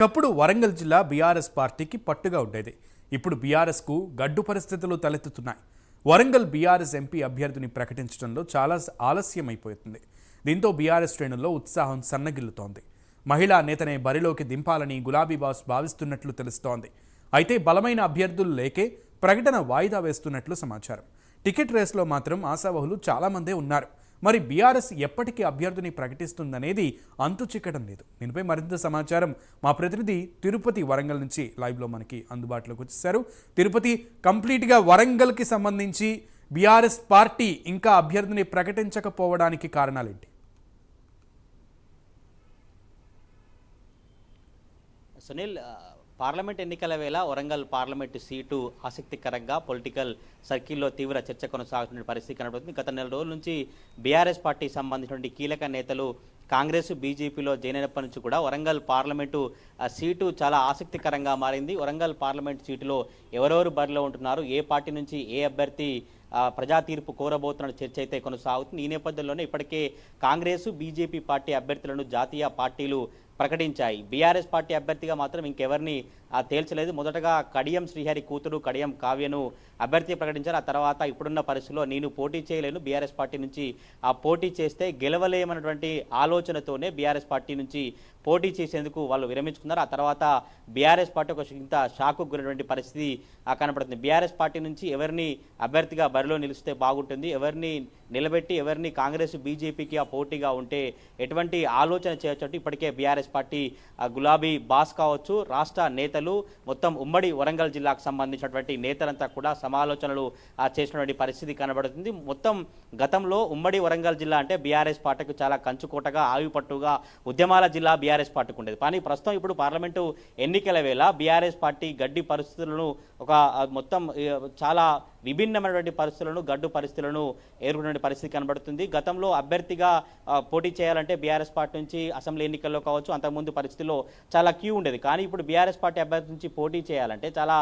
ఒకప్పుడు వరంగల్ జిల్లా బీఆర్ఎస్ పార్టీకి పట్టుగా ఉండేది. ఇప్పుడు బీఆర్ఎస్కు గడ్డు పరిస్థితులు తలెత్తుతున్నాయి. వరంగల్ బీఆర్ఎస్ ఎంపీ అభ్యర్థిని ప్రకటించడంలో చాలా ఆలస్యమైపోతుంది. దీంతో బీఆర్ఎస్ శ్రేణుల్లో ఉత్సాహం సన్నగిల్లుతోంది. మహిళా నేతనే బరిలోకి దింపాలని గులాబీ బాస్ భావిస్తున్నట్లు తెలుస్తోంది. అయితే బలమైన అభ్యర్థులు లేకే ప్రకటన వాయిదా వేస్తున్నట్లు సమాచారం. టికెట్ రేస్లో మాత్రం ఆశావహులు చాలామందే ఉన్నారు. మరి బీఆర్ఎస్ ఎప్పటికీ అభ్యర్థిని ప్రకటిస్తుందనేది అంతు చిక్కడం లేదు. దీనిపై మరింత సమాచారం మా ప్రతినిధి తిరుపతి వరంగల్ నుంచి లైవ్లో మనకి అందుబాటులోకి వచ్చేసారు. తిరుపతి, కంప్లీట్గా వరంగల్కి సంబంధించి బీఆర్ఎస్ పార్టీ ఇంకా అభ్యర్థిని ప్రకటించకపోవడానికి కారణాలేంటి? సునీల్, పార్లమెంట్ ఎన్నికల వేళ వరంగల్ పార్లమెంటు సీటు ఆసక్తికరంగా పొలిటికల్ సర్కిల్లో తీవ్ర చర్చ కొనసాగుతున్న పరిస్థితి కనబడుతుంది. గత నెల రోజుల నుంచి బీఆర్ఎస్ పార్టీకి సంబంధించినటువంటి కీలక నేతలు కాంగ్రెస్ బీజేపీలో జాయిన్ అయినప్పటి నుంచి కూడా వరంగల్ పార్లమెంటు సీటు చాలా ఆసక్తికరంగా మారింది. వరంగల్ పార్లమెంటు సీటులో ఎవరెవరు బరిలో ఉంటున్నారు, ఏ పార్టీ నుంచి ఏ అభ్యర్థి ప్రజా తీర్పు కోరబోతున్న చర్చ అయితే కొనసాగుతుంది. ఈ నేపథ్యంలోనే ఇప్పటికే కాంగ్రెస్ బీజేపీ పార్టీ అభ్యర్థులను జాతీయ పార్టీలు ప్రకటించాయి. బీఆర్ఎస్ పార్టీ అభ్యర్థిగా మాత్రం ఇంకెవరిని తేల్చలేదు. మొదటగా కడియం శ్రీహరి కూతురు కడియం కావ్యను అభ్యర్థి ప్రకటించారు. ఆ తర్వాత ఇప్పుడున్న పరిస్థితుల్లో నేను పోటీ చేయలేను, బీఆర్ఎస్ పార్టీ నుంచి పోటీ చేస్తే గెలవలేమన్నటువంటి ఆలోచనతోనే బీఆర్ఎస్ పార్టీ నుంచి పోటీ చేసేందుకు వాళ్ళు విరమించుకున్నారు. ఆ తర్వాత బీఆర్ఎస్ పార్టీ ఒక ఇంత షాకు గురైనటువంటి పరిస్థితి కనపడుతుంది. బీఆర్ఎస్ పార్టీ నుంచి ఎవరిని అభ్యర్థిగా బరిలో నిలిస్తే బాగుంటుంది, ఎవరిని నిలబెట్టి ఎవరిని కాంగ్రెస్ బీజేపీకి పోటీగా ఉంటే ఎటువంటి ఆలోచన చేయొచ్చు. ఇప్పటికే బీఆర్ఎస్ పార్టీ గులాబీ బాస్ కావచ్చు, రాష్ట్ర నేతలు, మొత్తం ఉమ్మడి వరంగల్ జిల్లాకు సంబంధించినటువంటి నేతలంతా కూడా సమాలోచనలు చేసినటువంటి పరిస్థితి కనబడుతుంది. మొత్తం గతంలో ఉమ్మడి వరంగల్ జిల్లా అంటే బీఆర్ఎస్ పార్టీకి చాలా కంచుకోటగా, ఆయుపట్టుగా ఉద్యమాల జిల్లా బీఆర్ఎస్ పార్టీకి ఉండేది. కానీ ప్రస్తుతం ఇప్పుడు పార్లమెంటు ఎన్నికల వేళ బీఆర్ఎస్ పార్టీ గడ్డి పరిస్థితులను ఒక మొత్తం చాలా విభిన్నమైనటువంటి పరిస్థితులను, గడ్డు పరిస్థితులను ఎదుర్కొనే పరిస్థితి కనబడుతుంది. గతంలో అభ్యర్థిగా పోటీ చేయాలంటే బీఆర్ఎస్ పార్టీ నుంచి అసెంబ్లీ ఎన్నికల్లో కావచ్చు, అంతకుముందు పరిస్థితుల్లో చాలా క్యూ ఉండేది. కానీ ఇప్పుడు బీఆర్ఎస్ పార్టీ అభ్యర్థి నుంచి పోటీ చేయాలంటే చాలా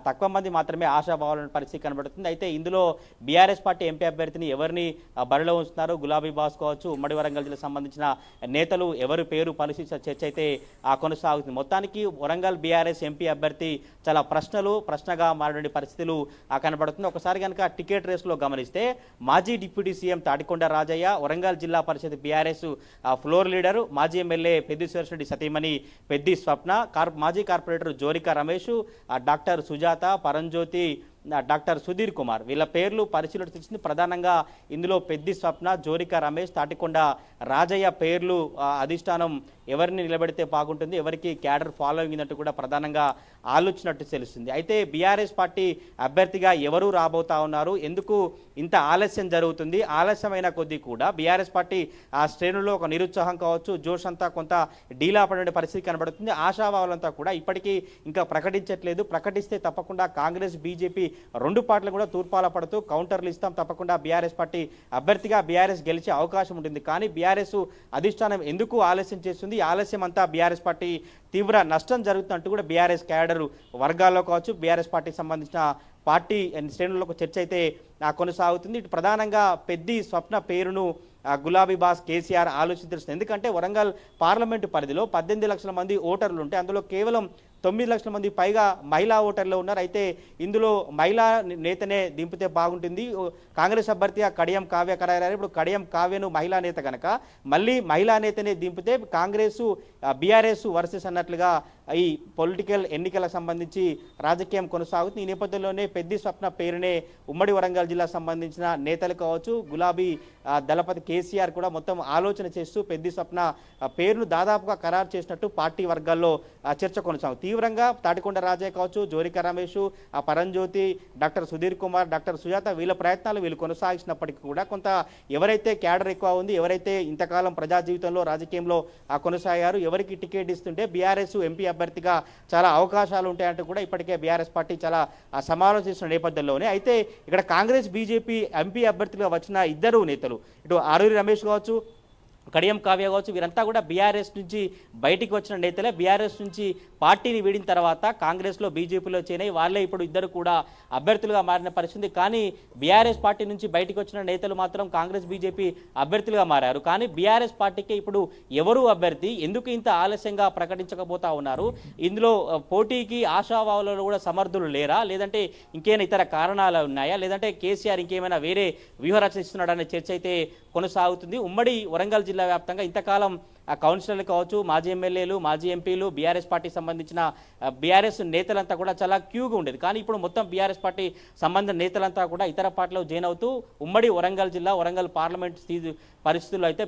తక్కువ మంది మాత్రమే ఆశాభావాల పరిస్థితి కనబడుతుంది. అయితే ఇందులో బీఆర్ఎస్ పార్టీ ఎంపీ అభ్యర్థిని ఎవరిని బరిలో ఉంచుతున్నారు, గులాబీ బాస్ కావచ్చు, ఉమ్మడి వరంగల్ జిల్లాకు సంబంధించిన నేతలు ఎవరి పేరు పరిశీలించిన చర్చ అయితే కొనసాగుతుంది. మొత్తానికి వరంగల్ బీఆర్ఎస్ ఎంపీ అభ్యర్థి చాలా ప్రశ్నగా మారిన పరిస్థితులు కనబడుతుంది. ఒకసారి కనుక టికెట్ రేసులో గమనిస్తే మాజీ డిప్యూటీ సీఎం తాడికొండ రాజయ్య, వరంగల్ జిల్లా పరిషత్ బీఆర్ఎస్ ఫ్లోర్ లీడరు, మాజీ ఎమ్మెల్యే పెద్ది సురేష్రెడ్డి సతీమణి పెద్ది స్వప్న, మాజీ కార్పొరేటర్ జోరిక రమేష్, డాక్టర్ సుజాత, పరంజ్యోతి, డాక్టర్ సుధీర్ కుమార్, వీళ్ళ పేర్లు పరిశీలన తెచ్చింది. ప్రధానంగా ఇందులో పెద్ది స్వప్న, జోరిక రమేష్, తాటికొండ రాజయ్య పేర్లు అధిష్టానం ఎవరిని నిలబెడితే బాగుంటుంది, ఎవరికి క్యాడర్ ఫాలోయింగ్ ఉన్నట్టు కూడా ప్రధానంగా ఆలోచించినట్టు తెలుస్తుంది. అయితే బీఆర్ఎస్ పార్టీ అభ్యర్థిగా ఎవరు రాబోతా ఉన్నారు, ఎందుకు ఇంత ఆలస్యం జరుగుతుంది, ఆలస్యమైన కొద్దీ కూడా బీఆర్ఎస్ పార్టీ శ్రేణుల్లో ఒక నిరుత్సాహం కావచ్చు, జోష్ అంతా కొంత డీలా పడే పరిస్థితి కనబడుతుంది. ఆశావాహులంతా కూడా ఇప్పటికీ ఇంకా ప్రకటించట్లేదు. ప్రకటిస్తే తప్పకుండా కాంగ్రెస్ బీజేపీ రెండు పార్టీలు కూడా తూర్పాల పడుతూ కౌంటర్లు ఇస్తాం, తప్పకుండా బీఆర్ఎస్ పార్టీ అభ్యర్థిగా బీఆర్ఎస్ గెలిచే అవకాశం ఉంటుంది. కానీ బీఆర్ఎస్ అధిష్టానం ఎందుకు ఆలస్యం చేస్తుంది, ఆలస్యం అంతా బీఆర్ఎస్ పార్టీ తీవ్ర నష్టం జరుగుతున్నట్టు కూడా బీఆర్ఎస్ క్యాడర్ వర్గాల్లో కావచ్చు, బీఆర్ఎస్ పార్టీకి సంబంధించిన పార్టీ శ్రేణులకు చర్చ అయితే కొనసాగుతుంది. ఇటు ప్రధానంగా పెద్ది స్వప్న పేరును గులాబీ బాస్ కేసీఆర్ ఆలోచించాల్సింది. ఎందుకంటే వరంగల్ పార్లమెంటు పరిధిలో 18 లక్షల మంది ఓటర్లు ఉంటే అందులో కేవలం 9 లక్షల మంది పైగా మహిళా ఓటర్లు ఉన్నారు. అయితే ఇందులో మహిళా నేతనే దింపితే బాగుంటుంది. కాంగ్రెస్ అభ్యర్థిగా కడియం కావ్య ఖరారు. ఇప్పుడు కడియం కావ్యను మహిళా నేత కనుక మళ్ళీ మహిళా నేతనే దింపితే కాంగ్రెస్ బీఆర్ఎస్ వర్సెస్ అన్నట్లుగా ఈ పొలిటికల్ ఎన్నికలకు సంబంధించి రాజకీయం కొనసాగుతుంది. ఈ నేపథ్యంలోనే పెద్ది స్వప్న పేరునే ఉమ్మడి వరంగల్ జిల్లా సంబంధించిన నేతలు కావచ్చు, గులాబీ దళపతి కేసీఆర్ కూడా మొత్తం ఆలోచన చేస్తూ పెద్ది స్వప్న పేరును దాదాపుగా ఖరారు చేసినట్టు పార్టీ వర్గాల్లో చర్చ కొనసాగుతుంది. తీవ్రంగా తాటికొండ రాజయ్య కావచ్చు, జోరిక రమేష్, పరంజ్యోతి, డాక్టర్ సుధీర్ కుమార్, డాక్టర్ సుజాత వీళ్ళ ప్రయత్నాలు వీళ్ళు కొనసాగించినప్పటికీ కూడా కొంత ఎవరైతే క్యాడర్ ఎక్కువ ఉంది, ఎవరైతే ఇంతకాలం ప్రజా జీవితంలో రాజకీయంలో కొనసాగారు, ఎవరికి టికెట్ ఇస్తుంటే బీఆర్ఎస్ ఎంపీ అభ్యర్థిగా చాలా అవకాశాలు ఉంటాయంటూ కూడా ఇప్పటికే బీఆర్ఎస్ పార్టీ చాలా సమాలోచిస్తున్న నేపథ్యంలోనే అయితే ఇక్కడ కాంగ్రెస్ బీజేపీ ఎంపీ అభ్యర్థిగా వచ్చిన ఇద్దరు నేతలు, ఇటు ఆరూరి రమేష్ కావచ్చు, కడియం కావ్య కావచ్చు, వీరంతా కూడా బీఆర్ఎస్ నుంచి బయటికి వచ్చిన నేతలే. బీఆర్ఎస్ నుంచి పార్టీని వీడిన తర్వాత కాంగ్రెస్లో బీజేపీలో చేరాయి. వాళ్ళే ఇప్పుడు ఇద్దరు కూడా అభ్యర్థులుగా మారిన పరిస్థితి. కానీ బీఆర్ఎస్ పార్టీ నుంచి బయటికి వచ్చిన నేతలు మాత్రం కాంగ్రెస్ బీజేపీ అభ్యర్థులుగా మారారు. కానీ బీఆర్ఎస్ పార్టీకి ఇప్పుడు ఎవరు అభ్యర్థి, ఎందుకు ఇంత ఆలస్యంగా ప్రకటించకపోతా ఉన్నారు? ఇందులో పోటీకి ఆశావాహులు కూడా సమర్థులు లేరా, లేదంటే ఇంకేమైనా ఇతర కారణాలు ఉన్నాయా, లేదంటే కేసీఆర్ ఇంకేమైనా వేరే వ్యూహరచన ఇస్తున్నాడనే చర్చ అయితే కొనసాగుతుంది. ఉమ్మడి వరంగల్ జిల్లా వ్యాప్తంగా ఇంతకాలం కౌన్సిలర్లు కావచ్చు, మాజీ ఎమ్మెల్యేలు, మాజీ ఎంపీలు, బీఆర్ఎస్ పార్టీకి సంబంధించిన బీఆర్ఎస్ నేతలంతా కూడా చాలా క్యూగా ఉండేది. కానీ ఇప్పుడు మొత్తం బీఆర్ఎస్ పార్టీ సంబంధించిన నేతలంతా కూడా ఇతర పార్టీలో జాయిన్ అవుతూ ఉమ్మడి వరంగల్ జిల్లా, వరంగల్ పార్లమెంట్ పరిస్థితుల్లో అయితే